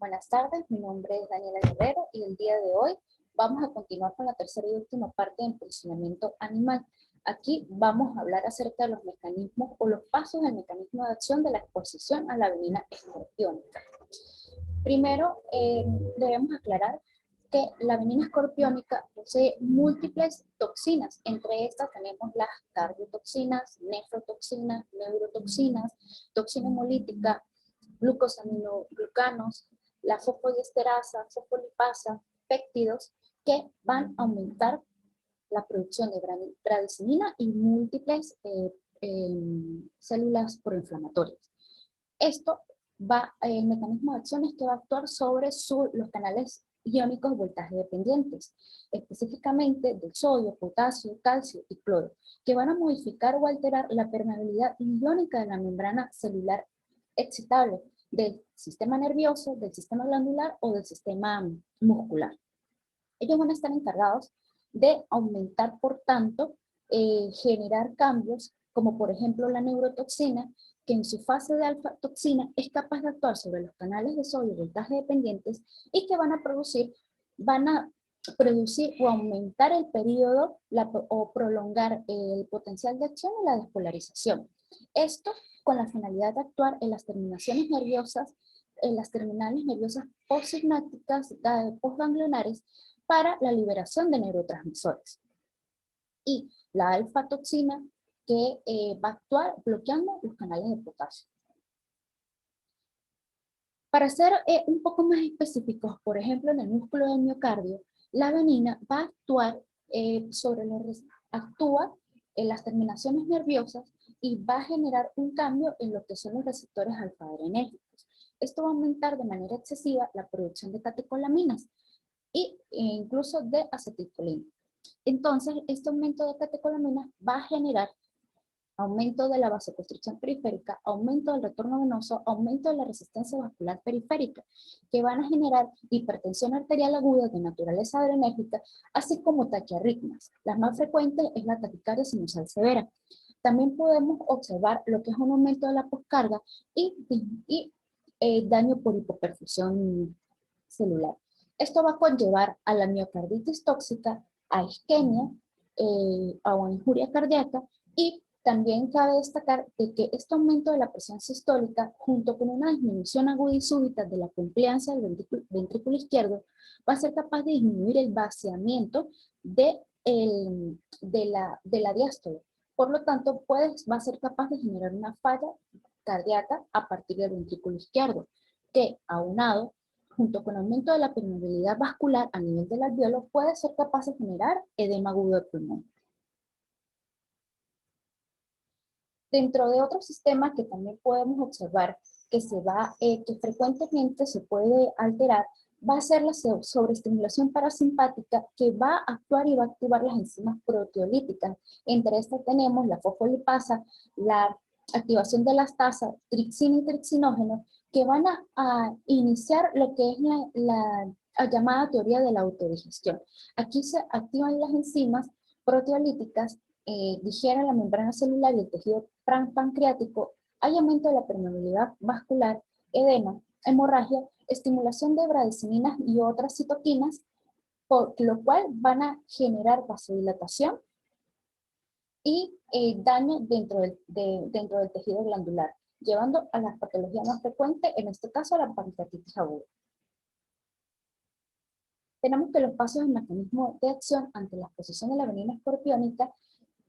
Buenas tardes, mi nombre es Daniela Guerrero y el día de hoy vamos a continuar con la tercera y última parte del posicionamiento animal. Aquí vamos a hablar acerca de los mecanismos o los pasos del mecanismo de acción de la exposición a la avenina escorpiónica. Primero, debemos aclarar que la avenina escorpiónica posee múltiples toxinas. Entre estas tenemos las cardiotoxinas, nefrotoxinas, neurotoxinas, toxina hemolítica, glucosaminoglucanos, la fosfodiesterasa, fosfolipasa, péptidos, que van a aumentar la producción de bradicimina y múltiples células proinflamatorias. Esto el mecanismo de acción es que va a actuar sobre los canales iónicos voltaje dependientes, específicamente del sodio, potasio, calcio y cloro, que van a modificar o alterar la permeabilidad iónica de la membrana celular excitable del sistema nervioso, del sistema glandular o del sistema muscular. Ellos van a estar encargados de aumentar, por tanto, generar cambios, como por ejemplo la neurotoxina, que en su fase de alfa-toxina es capaz de actuar sobre los canales de sodio voltaje dependientes y que van a producir o aumentar el periodo o prolongar el potencial de acción y la despolarización. Esto con la finalidad de actuar en las terminaciones nerviosas, en las terminales nerviosas postsinápticas, postganglionares, para la liberación de neurotransmisores. Y la alfa-toxina que va a actuar bloqueando los canales de potasio. Para ser un poco más específicos, por ejemplo, en el músculo del miocardio, la avenina va a actuar actúa en las terminaciones nerviosas y va a generar un cambio en lo que son los receptores alfa-adrenérgicos. Esto va a aumentar de manera excesiva la producción de catecolaminas e incluso de acetilcolina. Entonces, este aumento de catecolaminas va a generar aumento de la vasoconstricción periférica, aumento del retorno venoso, aumento de la resistencia vascular periférica, que van a generar hipertensión arterial aguda de naturaleza adrenérgica, así como taquiarritmias. Las más frecuentes es la taquicardia sinusal severa. También podemos observar lo que es un aumento de la poscarga y daño por hipoperfusión celular. Esto va a conllevar a la miocarditis tóxica, a isquemia, a una injuria cardíaca, y también cabe destacar de que este aumento de la presión sistólica, junto con una disminución aguda y súbita de la compliancia del ventrículo izquierdo, va a ser capaz de disminuir el vaciamiento de la diástole. Por lo tanto, va a ser capaz de generar una falla cardíaca a partir del ventrículo izquierdo, que aunado junto con aumento de la permeabilidad vascular a nivel del alveolo, puede ser capaz de generar edema agudo de pulmón. Dentro de otro sistema que también podemos observar que frecuentemente se puede alterar, va a ser la sobreestimulación parasimpática, que va a actuar y va a activar las enzimas proteolíticas. Entre estas tenemos la fosfolipasa, la activación de las tasas, tripsina y tripsinógeno, que van a iniciar lo que es la llamada teoría de la autodigestión. Aquí se activan las enzimas proteolíticas, digieren la membrana celular y el tejido pancreático, hay aumento de la permeabilidad vascular, edema, hemorragia, estimulación de bradiciminas y otras citoquinas, por lo cual van a generar vasodilatación y daño dentro del tejido glandular, llevando a la patología más frecuente, en este caso a la pancreatitis aguda. Tenemos que los pasos del mecanismo de acción ante la exposición de la avenina escorpiónica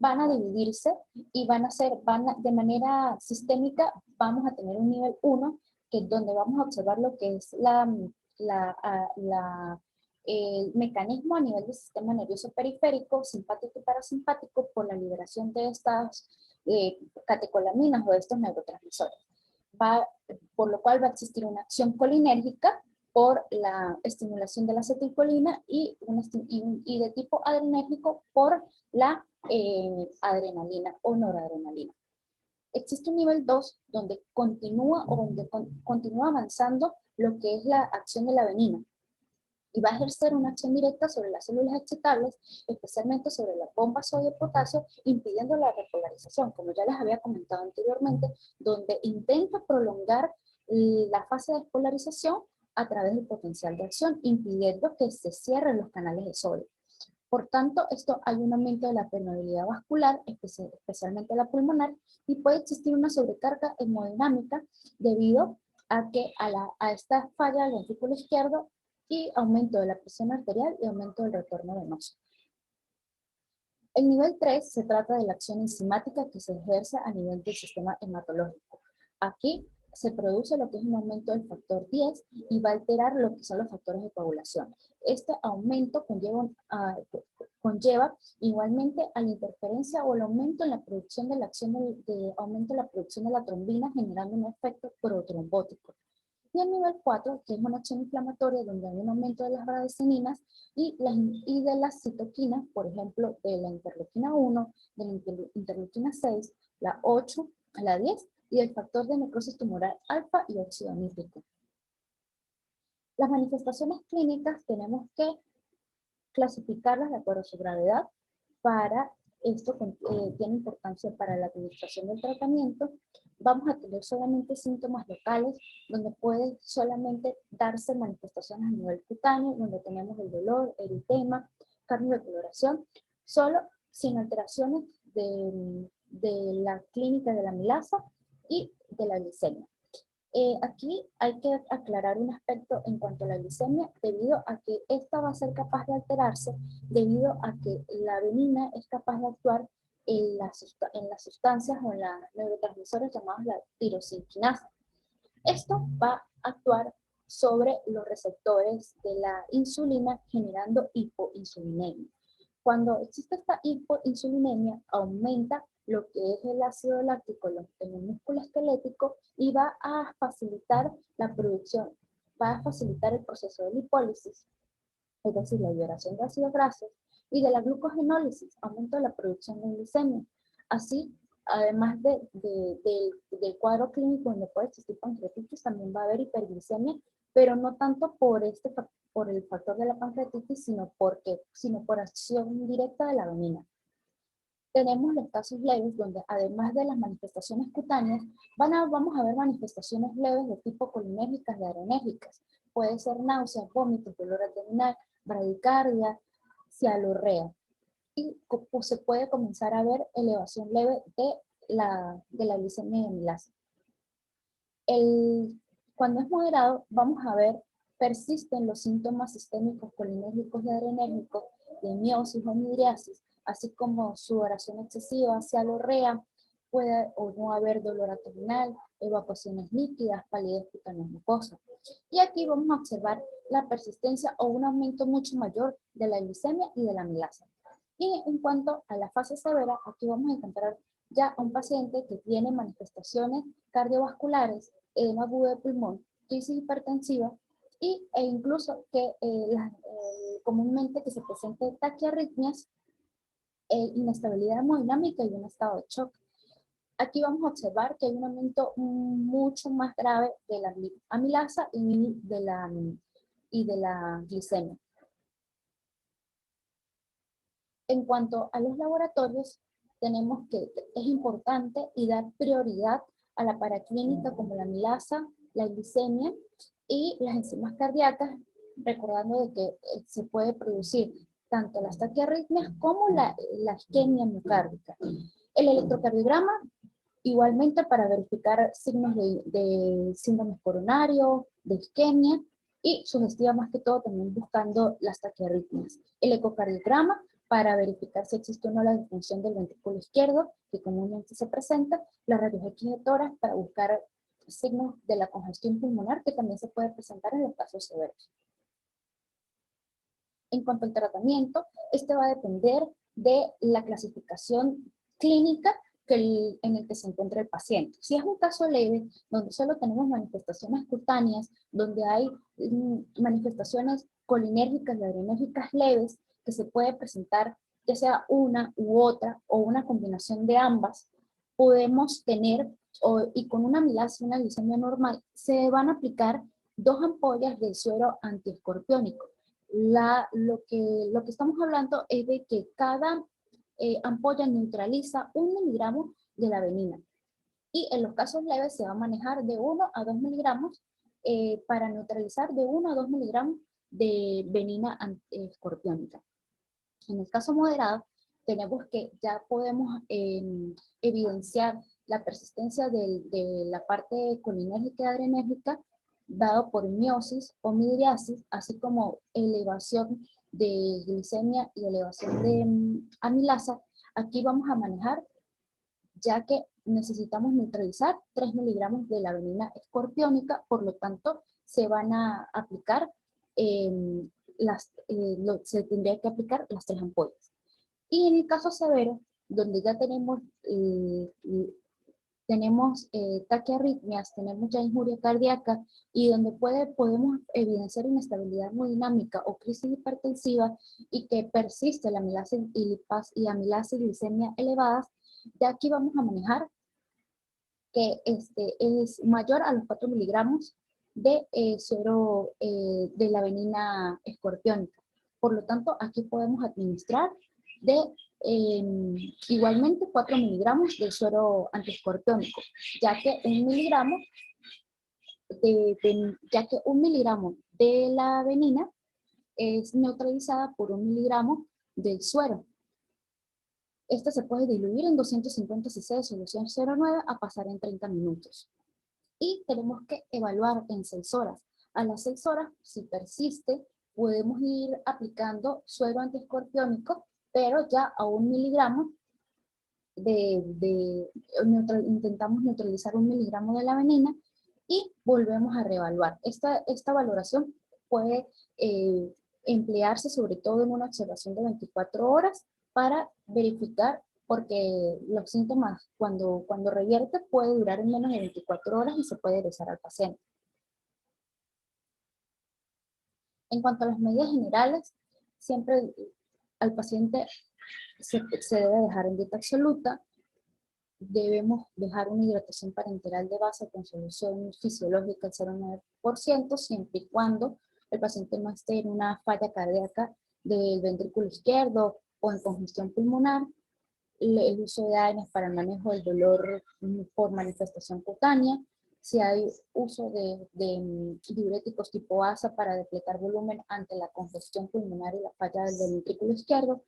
van a dividirse y de manera sistémica. Vamos a tener un nivel 1, que es donde vamos a observar lo que es el mecanismo a nivel del sistema nervioso periférico, simpático y parasimpático, por la liberación de estas catecolaminas o de estos neurotransmisores. Por lo cual va a existir una acción colinérgica por la estimulación de la acetilcolina y de tipo adrenérgico por la adrenalina o noradrenalina. Existe un nivel 2 donde continúa avanzando lo que es la acción de la avenina y va a ejercer una acción directa sobre las células excitables, especialmente sobre la bomba sodio-potasio, impidiendo la repolarización, como ya les había comentado anteriormente, donde intenta prolongar la fase de despolarización a través del potencial de acción, impidiendo que se cierren los canales de sodio. Por tanto, esto hay un aumento de la permeabilidad vascular, especialmente la pulmonar, y puede existir una sobrecarga hemodinámica debido a esta falla del ventrículo izquierdo y aumento de la presión arterial y aumento del retorno venoso. El nivel 3 se trata de la acción enzimática que se ejerce a nivel del sistema hematológico. Aquí se produce lo que es un aumento del factor 10 y va a alterar lo que son los factores de coagulación. Este aumento conlleva igualmente a la interferencia o el aumento en la producción de la acción aumento en la producción de la trombina, generando un efecto protrombótico. Y el nivel 4, que es una acción inflamatoria donde hay un aumento de las bradicininas y de las citoquinas, por ejemplo, de la interleuquina 1, de la interleuquina 6, la 8, la 10 y el factor de necrosis tumoral alfa y óxido nítrico. Las manifestaciones clínicas tenemos que clasificarlas de acuerdo a su gravedad. Para esto tiene importancia para la administración del tratamiento. Vamos a tener solamente síntomas locales, donde puede solamente darse manifestaciones a nivel cutáneo, donde tenemos el dolor, eritema, cambios de coloración, solo sin alteraciones de la clínica de la amilasa y de la glicemia. Aquí hay que aclarar un aspecto en cuanto a la glicemia, debido a que esta va a ser capaz de alterarse, debido a que la adenina es capaz de actuar en las sustancias o en los neurotransmisores llamados la tirosineasa. Esto va a actuar sobre los receptores de la insulina, generando hipoinsulinemia. Cuando existe esta hipoinsulinemia, aumenta lo que es el ácido láctico en el músculo esquelético y va a facilitar la producción, va a facilitar el proceso de lipólisis, es decir, la liberación de ácidos grasos, y de la glucogenólisis, aumento de la producción de glicemia. Así, además del cuadro clínico donde puede existir pancreatitis, también va a haber hiperglicemia, pero no tanto por el factor de la pancreatitis, sino por acción directa de la adenina. Tenemos los casos leves donde además de las manifestaciones cutáneas, vamos a ver manifestaciones leves de tipo colinérgicas y adrenérgicas. Puede ser náuseas, vómitos, dolor abdominal, bradicardia, cialorrea. Y se puede comenzar a ver elevación leve de la glicemia y amilasa. Cuando es moderado, vamos a ver, persisten los síntomas sistémicos colinérgicos y adrenérgicos de miosis o midriasis, así como sudoración excesiva, cialorrea, puede o no haber dolor abdominal, evacuaciones líquidas, palidez cutánea mucosa. Y aquí vamos a observar la persistencia o un aumento mucho mayor de la glicemia y de la amilasa. Y en cuanto a la fase severa, aquí vamos a encontrar ya a un paciente que tiene manifestaciones cardiovasculares, edema agudo de pulmón, crisis hipertensiva e incluso que comúnmente que se presente taquiarritmias, inestabilidad hemodinámica y un estado de shock. Aquí vamos a observar que hay un aumento mucho más grave de la amilasa y de la glicemia. En cuanto a los laboratorios, tenemos que es importante y dar prioridad a la paraclínica como la amilasa, la glicemia y las enzimas cardíacas, recordando de que se puede producir tanto las taquiarritmias como la isquemia miocárdica. El electrocardiograma, igualmente para verificar signos de síndrome coronario, de isquemia, y sugestiva más que todo también buscando las taquiarritmias. El ecocardiograma para verificar si existe o no la disfunción del ventrículo izquierdo, que comúnmente se presenta, la rayos X de tórax para buscar signos de la congestión pulmonar, que también se puede presentar en los casos severos. En cuanto al tratamiento, este va a depender de la clasificación clínica en el que se encuentra el paciente. Si es un caso leve, donde solo tenemos manifestaciones cutáneas, donde hay manifestaciones colinérgicas y adrenérgicas leves, que se puede presentar ya sea una u otra o una combinación de ambas, podemos tener, y con una amilasa y una glicemia normal, se van a aplicar 2 ampollas de suero antiescorpiónico. Lo que estamos hablando es de que cada ampolla neutraliza 1 miligramo de la adenina. Y en los casos leves se va a manejar de 1 a 2 miligramos para neutralizar de 1 a 2 miligramos de venina escorpiónica. En el caso moderado, tenemos que ya podemos evidenciar la persistencia de la parte colinérgica y adrenérgica dado por miosis o midriasis, así como elevación de glicemia y elevación de amilasa. Aquí vamos a manejar, ya que necesitamos neutralizar 3 miligramos de la venina escorpiónica, por lo tanto, se van a aplicar, se tendría que aplicar las 3 ampollas. Y en el caso severo, donde ya tenemos taquiarritmias, tenemos ya injuria cardíaca y donde podemos evidenciar inestabilidad hemodinámica o crisis hipertensiva y que persiste la amilasa y amilasa y glicemia elevadas, de aquí vamos a manejar que es mayor a los 4 miligramos de suero de la venina escorpiónica. Por lo tanto, aquí podemos administrar de igualmente 4 miligramos de suero antiescorpiónico, ya que un miligramo de la venina es neutralizada por 1 miligramo del suero. Esta se puede diluir en 250 cc de solución 0,9 a pasar en 30 minutos. Y tenemos que evaluar en 6 horas. A las 6 horas, si persiste, podemos ir aplicando suero antiescorpiónico, pero ya a 1 miligramo intentamos neutralizar 1 miligramo de la venina y volvemos a reevaluar. Esta valoración puede emplearse sobre todo en una observación de 24 horas para verificar, porque los síntomas cuando revierte puede durar en menos de 24 horas y se puede regresar al paciente. En cuanto a las medidas generales, siempre al paciente se debe dejar en dieta absoluta. Debemos dejar una hidratación parenteral de base con solución fisiológica al 0,9%, siempre y cuando el paciente no esté en una falla cardíaca del ventrículo izquierdo o en congestión pulmonar. El uso de ANES para el manejo del dolor por manifestación cutánea. Si hay uso de diuréticos tipo ASA para depletar volumen ante la congestión pulmonar y la falla del ventrículo izquierdo.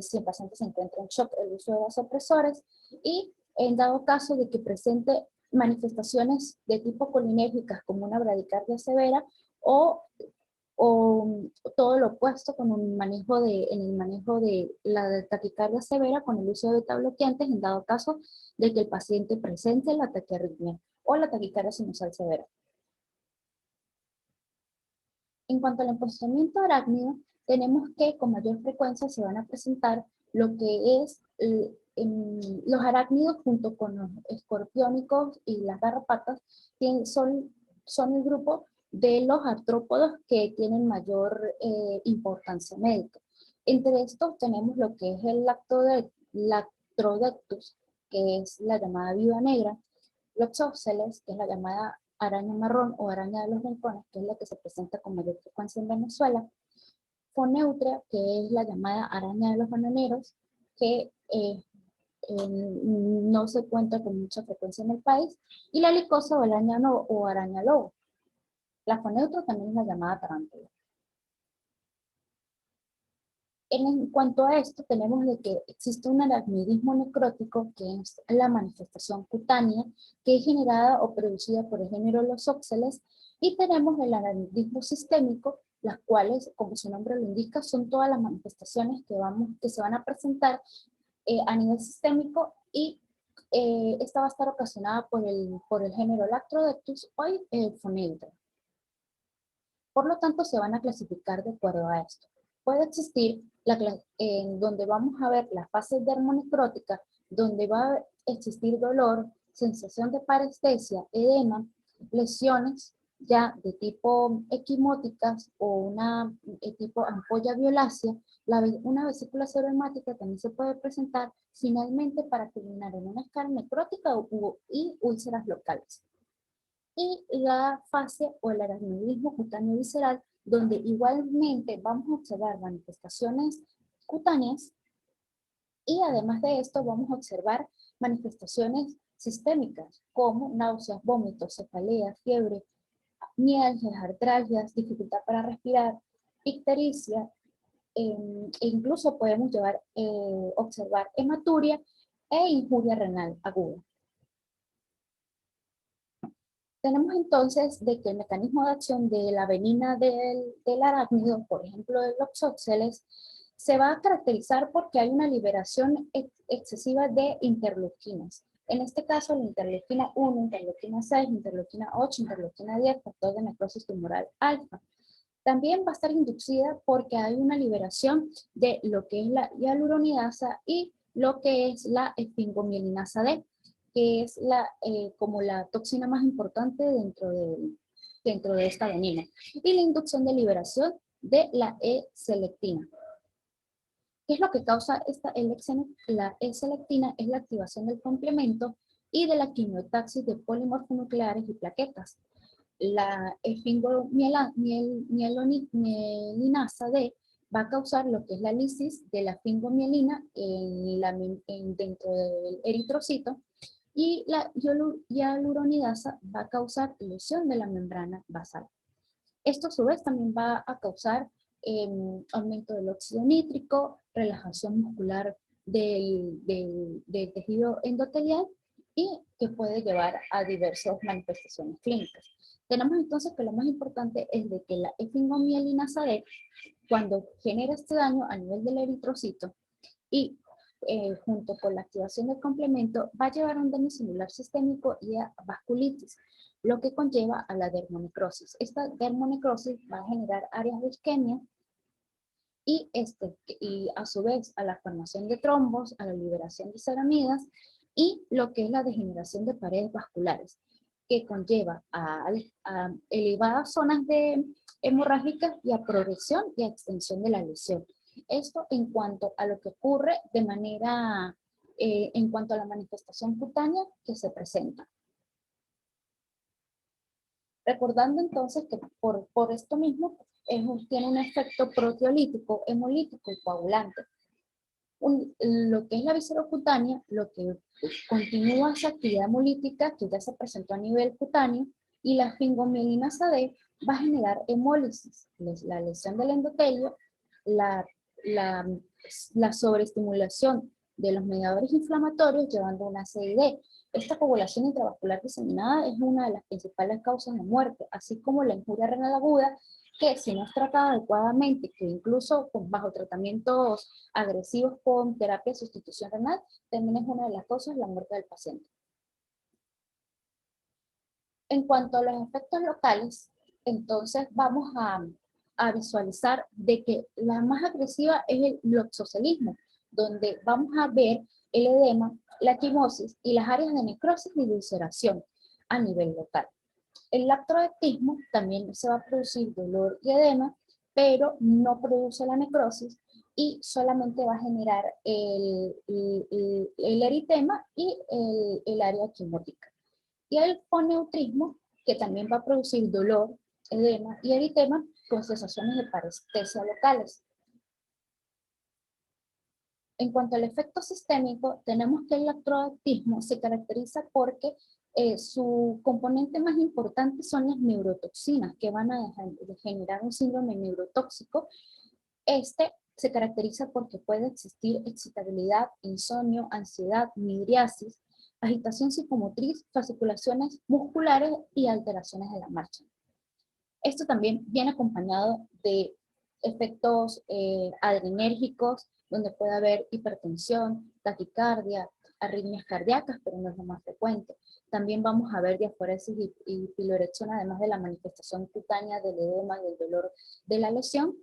Si el paciente se encuentra en shock, el uso de vasopresores. Y en dado caso de que presente manifestaciones de tipo colinérgicas como una bradicardia severa o todo lo opuesto con en el manejo de la taquicardia severa con el uso de beta-bloqueantes en dado caso de que el paciente presente la taquiarritmia o la taquicardia sinusal severa. En cuanto al empollamiento arácnido, tenemos que con mayor frecuencia se van a presentar lo que es los arácnidos junto con los escorpiónicos y las garrapatas, son el grupo de los artrópodos que tienen mayor importancia médica. Entre estos tenemos lo que es el Lactrodectus, que es la llamada viuda negra, Loxosceles, que es la llamada araña marrón o araña de los rincones, que es la que se presenta con mayor frecuencia en Venezuela, Foneutria, que es la llamada araña de los bananeros, que no se cuenta con mucha frecuencia en el país, y la licosa o araña lobo. La Foneutria también es la llamada tarántula. En cuanto a esto, tenemos de que existe un aracnidismo necrótico, que es la manifestación cutánea, que es generada o producida por el género Los óxeles, y tenemos el aracnidismo sistémico, las cuales, como su nombre lo indica, son todas las manifestaciones que se van a presentar a nivel sistémico, y esta va a estar ocasionada por el género Lactrodectus o el Foneutria. Por lo tanto, se van a clasificar de acuerdo a esto. Puede existir, donde vamos a ver la fase dermonecrótica, donde va a existir dolor, sensación de parestesia, edema, lesiones ya de tipo equimóticas o tipo ampolla violácea. Una vesícula cerebrohemática también se puede presentar, finalmente para terminar en una escala necrótica y úlceras locales. Y la fase o el aracnidismo cutáneo visceral, donde igualmente vamos a observar manifestaciones cutáneas y además de esto vamos a observar manifestaciones sistémicas como náuseas, vómitos, cefalea, fiebre, mialgias, artralgias, dificultad para respirar, ictericia, e incluso podemos observar hematuria e injuria renal aguda. Tenemos entonces de que el mecanismo de acción de la venina del arácnido, por ejemplo de los oxoxeles, se va a caracterizar porque hay una liberación excesiva de interleuquinas. En este caso, la interleuquina 1, interleuquina 6, interleuquina 8, interleuquina 10, factor de necrosis tumoral alfa. También va a estar inducida porque hay una liberación de lo que es la hialuronidasa y lo que es la esfingomielinasa D, que es como la toxina más importante dentro de esta venina. Y la inducción de liberación de la E-selectina. ¿Qué es lo que causa la E-selectina? Es la activación del complemento y de la quimiotaxis de polimorfonucleares y plaquetas. La esfingomielinasa D va a causar lo que es la lisis de la esfingomielina dentro del eritrocito, y la hialuronidasa va a causar lesión de la membrana basal. Esto a su vez también va a causar aumento del óxido nítrico, relajación muscular del tejido endotelial y que puede llevar a diversas manifestaciones clínicas. Tenemos entonces que lo más importante es de que la esfingomielinasa D, cuando genera este daño a nivel del eritrocito y junto con la activación del complemento, va a llevar a un daño celular sistémico y a vasculitis, lo que conlleva a la dermonecrosis. Esta dermonecrosis va a generar áreas de isquemia y a su vez a la formación de trombos, a la liberación de ceramidas y lo que es la degeneración de paredes vasculares, que conlleva a elevadas zonas hemorrágicas y a progresión y a extensión de la lesión. Esto en cuanto a lo que ocurre en cuanto a la manifestación cutánea que se presenta. Recordando entonces que por esto mismo tiene un efecto proteolítico, hemolítico y coagulante. Lo que es la viscerocutánea, lo que continúa esa actividad hemolítica que ya se presentó a nivel cutáneo, y la esfingomielinasa D va a generar hemólisis, la lesión del endotelio, la sobreestimulación de los mediadores inflamatorios llevando a una CID. Esta coagulación intravascular diseminada es una de las principales causas de muerte, así como la injuria renal aguda, que si no es tratada adecuadamente, que incluso bajo tratamientos agresivos con terapia de sustitución renal, también es una de las causas de la muerte del paciente. En cuanto a los efectos locales, entonces vamos a visualizar de que la más agresiva es el gloxocelismo, donde vamos a ver el edema, la quimosis y las áreas de necrosis y de ulceración a nivel local. El lactodectismo también se va a producir dolor y edema, pero no produce la necrosis y solamente va a generar el eritema y el área quimótica. Y el coneutrismo, que también va a producir dolor, edema y eritema con sensaciones de parestesia locales. En cuanto al efecto sistémico, tenemos que el lactodectismo se caracteriza porque su componente más importante son las neurotoxinas, que van a generar un síndrome neurotóxico. Este se caracteriza porque puede existir excitabilidad, insomnio, ansiedad, midriasis, agitación psicomotriz, fasciculaciones musculares y alteraciones de la marcha. Esto también viene acompañado de efectos adrenérgicos, donde puede haber hipertensión, taquicardia, arritmias cardíacas, pero no es lo más frecuente. También vamos a ver diaforesis y piloerección, además de la manifestación cutánea del edema y del dolor de la lesión,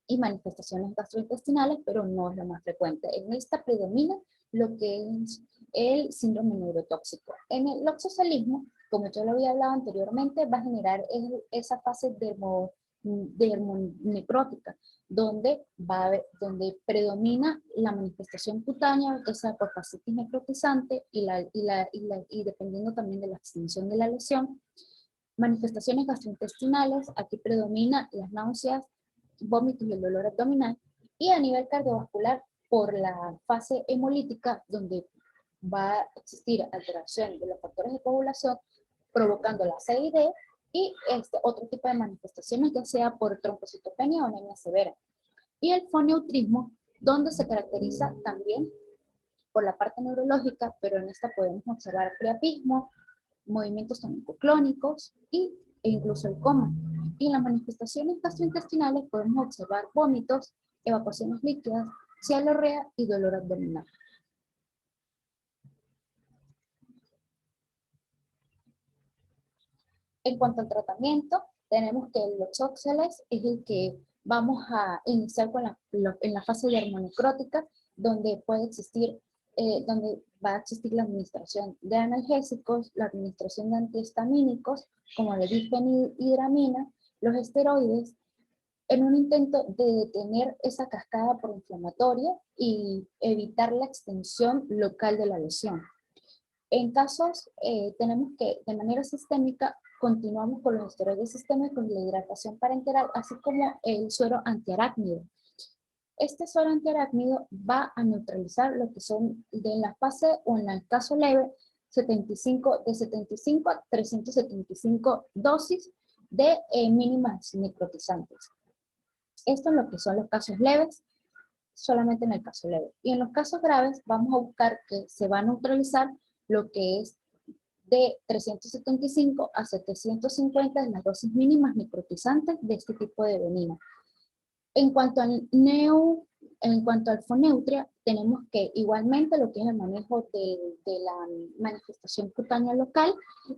y manifestaciones gastrointestinales, pero no es lo más frecuente. En esta predomina lo que es el síndrome neurotóxico. En el oxocelismo, como yo lo había hablado anteriormente, va a generar esa fase dermonecrótica, donde predomina la manifestación cutánea, que sea por fascitis necrotizante y dependiendo también de la extensión de la lesión. Manifestaciones gastrointestinales, aquí predomina las náuseas, vómitos y el dolor abdominal, y a nivel cardiovascular por la fase hemolítica, donde va a existir alteración de los factores de coagulación, provocando la CID y otro tipo de manifestaciones, ya sea por trombocitopenia o anemia severa. Y el foneutrismo, donde se caracteriza también por la parte neurológica, pero en esta podemos observar priapismo, movimientos tonicoclónicos e incluso el coma. Y en las manifestaciones gastrointestinales podemos observar vómitos, evacuaciones líquidas, cialorrea y dolor abdominal. En cuanto al tratamiento, tenemos que el Oxoxeles es el que vamos a iniciar con en la fase dermonecrótica, donde puede existir, donde va a existir la administración de analgésicos, la administración de antihistamínicos, como la difenhidramina, los esteroides, en un intento de detener esa cascada proinflamatoria y evitar la extensión local de la lesión. En casos, tenemos que, de manera sistémica, continuamos con los esteroides sistémicos y la hidratación parenteral, así como el suero antiarácnido. Este suero antiarácnido va a neutralizar lo que son, de la fase o en el caso leve, de 75 a 375 dosis de mínimas necrotizantes. Esto en lo que son los casos leves, solamente en el caso leve. Y en los casos graves vamos a buscar que se va a neutralizar lo que es de 375 a 750 de las dosis mínimas necrotizantes de este tipo de venina. En cuanto al foneutria, tenemos que igualmente lo que es el manejo de la manifestación cutánea local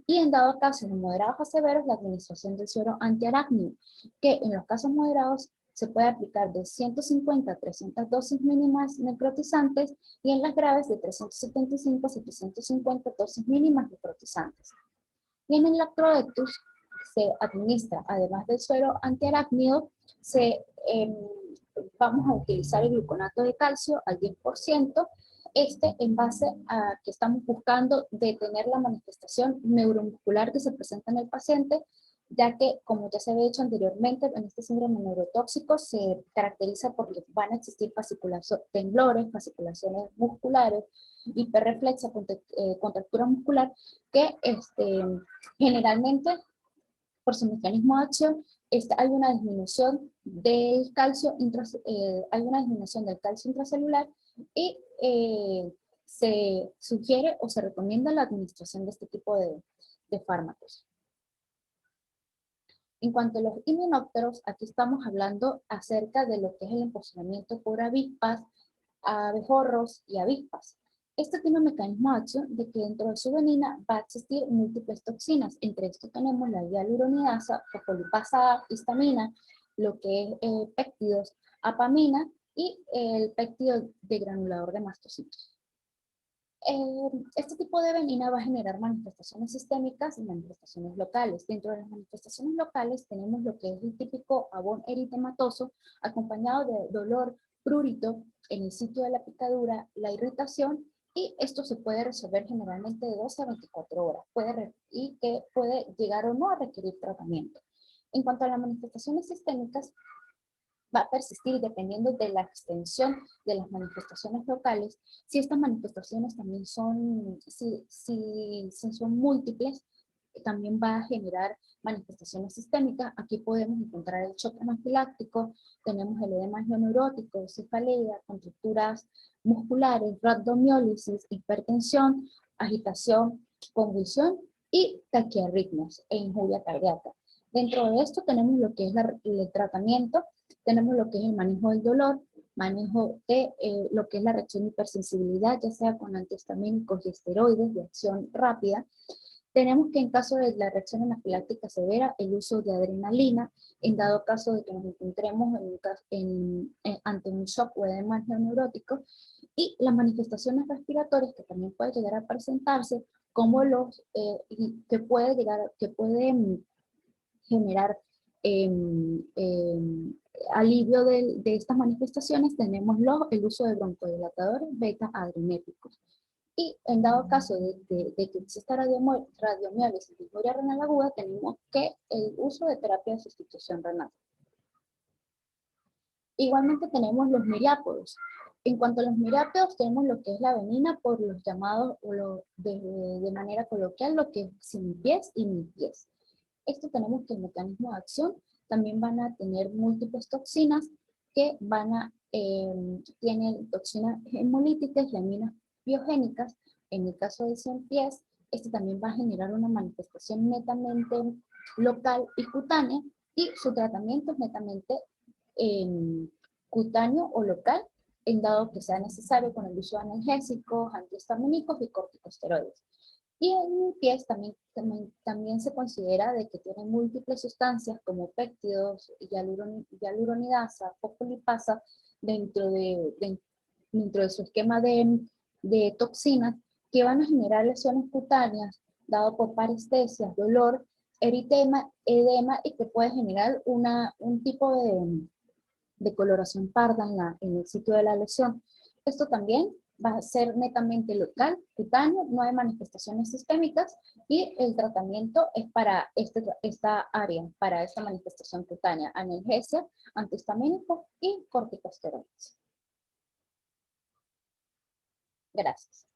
y en dado caso de moderados a severos, la administración del suero antiarácnido, que en los casos moderados se puede aplicar de 150 a 300 dosis mínimas necrotizantes y en las graves de 375 a 750 dosis mínimas necrotizantes. Y en el lactrodectus se administra, además del suero antiarácnido, vamos a utilizar el gluconato de calcio al 10%, en base a que estamos buscando detener la manifestación neuromuscular que se presenta en el paciente, ya que, como ya se había dicho anteriormente, en este síndrome neurotóxico se caracteriza porque van a existir temblores, fasciculaciones musculares, hiperreflexa, contractura muscular, que generalmente, por su mecanismo de acción, hay una disminución del calcio, hay una disminución del calcio intracelular y se sugiere o se recomienda la administración de este tipo de fármacos. En cuanto a los himenópteros, aquí estamos hablando acerca de lo que es el emposionamiento por avispas, abejorros y avispas. Este tiene un mecanismo de acción de que dentro de su venina va a existir múltiples toxinas. Entre estos tenemos la hialuronidasa, fosfolipasa, histamina, lo que es péptidos, apamina y el péptido de granulador de mastocitos. Este tipo de venina va a generar manifestaciones sistémicas y manifestaciones locales. Dentro de las manifestaciones locales tenemos lo que es el típico abón eritematoso, acompañado de dolor prurito en el sitio de la picadura, la irritación, y esto se puede resolver generalmente de 12 a 24 horas, y que puede llegar o no a requerir tratamiento. En cuanto a las manifestaciones sistémicas, va a persistir dependiendo de la extensión de las manifestaciones locales. Si estas manifestaciones también son, si son múltiples, también va a generar manifestaciones sistémicas. Aquí podemos encontrar el shock anafiláctico, tenemos el edema neurótico, cefalea, contracturas musculares, rhabdomiólisis, hipertensión, agitación, convulsión y taquiarritmias e injuria cardíaca. Dentro de esto tenemos lo que es el tratamiento, tenemos lo que es el manejo del dolor, manejo de lo que es la reacción de hipersensibilidad, ya sea con antihistamínicos y esteroides de acción rápida. Tenemos que en caso de la reacción anafiláctica severa, el uso de adrenalina, en dado caso de que nos encontremos ante un shock o edema neurótico, y las manifestaciones respiratorias que también pueden llegar a presentarse, como que pueden generar alivio de estas manifestaciones, tenemos el uso de broncodilatadores beta-adrenérgicos. Y en dado caso de que exista radiomiólisis y dismenorrea renal aguda, tenemos que el uso de terapia de sustitución renal. Igualmente tenemos los miriápodos. En cuanto a los miriápodos, tenemos lo que es la venina por los llamados, de manera coloquial, lo que es sin pies y mil pies. Esto tenemos que el mecanismo de acción también van a tener múltiples toxinas que van a, tienen toxinas hemolíticas y aminas biogénicas. En el caso de CMPS, este también va a generar una manifestación netamente local y cutánea, y su tratamiento es netamente cutáneo o local, en dado que sea necesario con el uso de analgésicos, antihistamínicos y corticosteroides. Y en pies también se considera de que tiene múltiples sustancias como péptidos, hialuronidasa, fosfolipasa dentro de su esquema de toxinas que van a generar lesiones cutáneas, dado por parestesias, dolor, eritema, edema, y que puede generar un tipo de coloración parda en el sitio de la lesión. Esto también va a ser netamente local, cutáneo, no hay manifestaciones sistémicas, y el tratamiento es para esta área, para esta manifestación cutánea: analgesia, antihistamínico y corticosteroides. Gracias.